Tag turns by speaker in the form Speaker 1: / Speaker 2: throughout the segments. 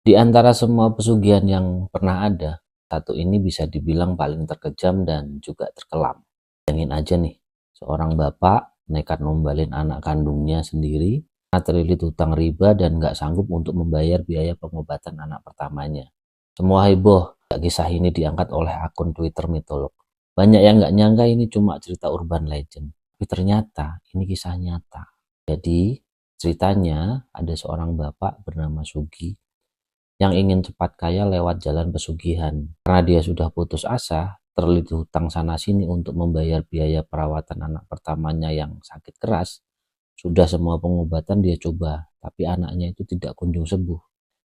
Speaker 1: Di antara semua pesugihan yang pernah ada, satu ini bisa dibilang paling terkejam dan juga terkelam. Bayangin aja nih, seorang bapak nekat numbalin anak kandungnya sendiri karena terlilit hutang riba dan nggak sanggup untuk membayar biaya pengobatan anak pertamanya. Semua heboh, kisah ini diangkat oleh akun Twitter mitolog. Banyak yang nggak nyangka ini cuma cerita urban legend, tapi ternyata ini kisah nyata. Jadi ceritanya ada seorang bapak bernama Sugi yang ingin cepat kaya lewat jalan pesugihan. Karena dia sudah putus asa, terlilit hutang sana-sini untuk membayar biaya perawatan anak pertamanya yang sakit keras. Sudah semua pengobatan dia coba, tapi anaknya itu tidak kunjung sembuh.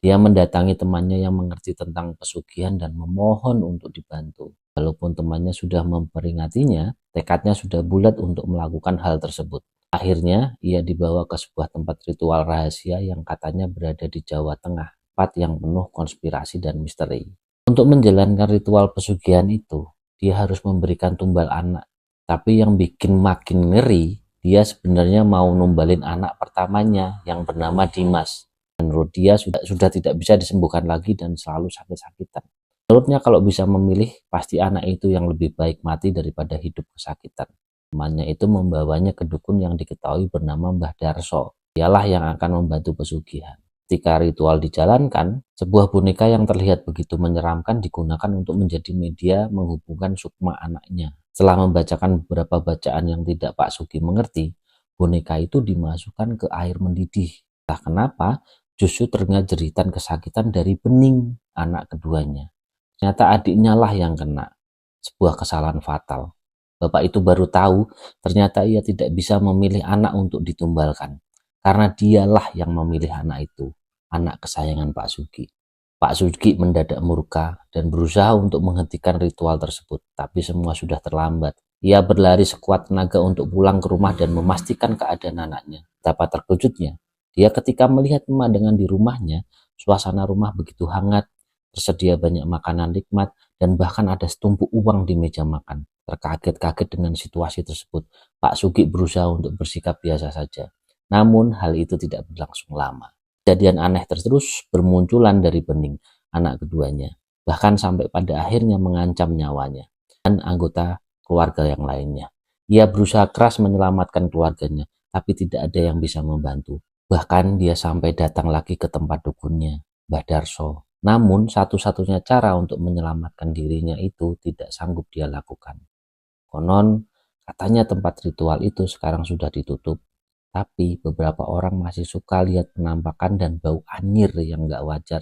Speaker 1: Dia mendatangi temannya yang mengerti tentang pesugihan dan memohon untuk dibantu. Walaupun temannya sudah memperingatinya, tekadnya sudah bulat untuk melakukan hal tersebut. Akhirnya, ia dibawa ke sebuah tempat ritual rahasia yang katanya berada di Jawa Tengah, tempat yang penuh konspirasi dan misteri. Untuk menjalankan ritual pesugihan itu, dia harus memberikan tumbal anak. Tapi yang bikin makin ngeri, dia sebenarnya mau numbalin anak pertamanya yang bernama Dimas. Menurut dia sudah tidak bisa disembuhkan lagi dan selalu sakit-sakitan. Menurutnya kalau bisa memilih, pasti anak itu yang lebih baik mati daripada hidup kesakitan. Temannya itu membawanya ke dukun yang diketahui bernama Mbah Darso. Dialah yang akan membantu pesugihan. Ketika ritual dijalankan, sebuah boneka yang terlihat begitu menyeramkan digunakan untuk menjadi media menghubungkan Sukma anaknya. Setelah membacakan beberapa bacaan yang tidak Pak Sugi mengerti, boneka itu dimasukkan ke air mendidih. Entah kenapa, justru terdengar jeritan kesakitan dari Bening, anak keduanya. Ternyata adiknya lah yang kena. Sebuah kesalahan fatal. Bapak itu baru tahu ternyata ia tidak bisa memilih anak untuk ditumbalkan. Karena dialah yang memilih anak itu, anak kesayangan Pak Sugi. Pak Sugi mendadak murka dan berusaha untuk menghentikan ritual tersebut, tapi semua sudah terlambat. Ia berlari sekuat tenaga untuk pulang ke rumah dan memastikan keadaan anaknya. Betapa terkejutnya dia ketika melihat pemandangan di rumahnya, suasana rumah begitu hangat, tersedia banyak makanan nikmat, dan bahkan ada setumpuk uang di meja makan. Terkaget-kaget dengan situasi tersebut, Pak Sugi berusaha untuk bersikap biasa saja. Namun hal itu tidak berlangsung lama. Kejadian aneh terus bermunculan dari Bening, anak keduanya, bahkan sampai pada akhirnya mengancam nyawanya dan anggota keluarga yang lainnya. Ia berusaha keras menyelamatkan keluarganya, tapi tidak ada yang bisa membantu. Bahkan dia sampai datang lagi ke tempat dukunnya, Mbah Darso. Namun satu-satunya cara untuk menyelamatkan dirinya itu tidak sanggup dia lakukan. Konon katanya tempat ritual itu sekarang sudah ditutup, tapi beberapa orang masih suka lihat penampakan dan bau anyir yang gak wajar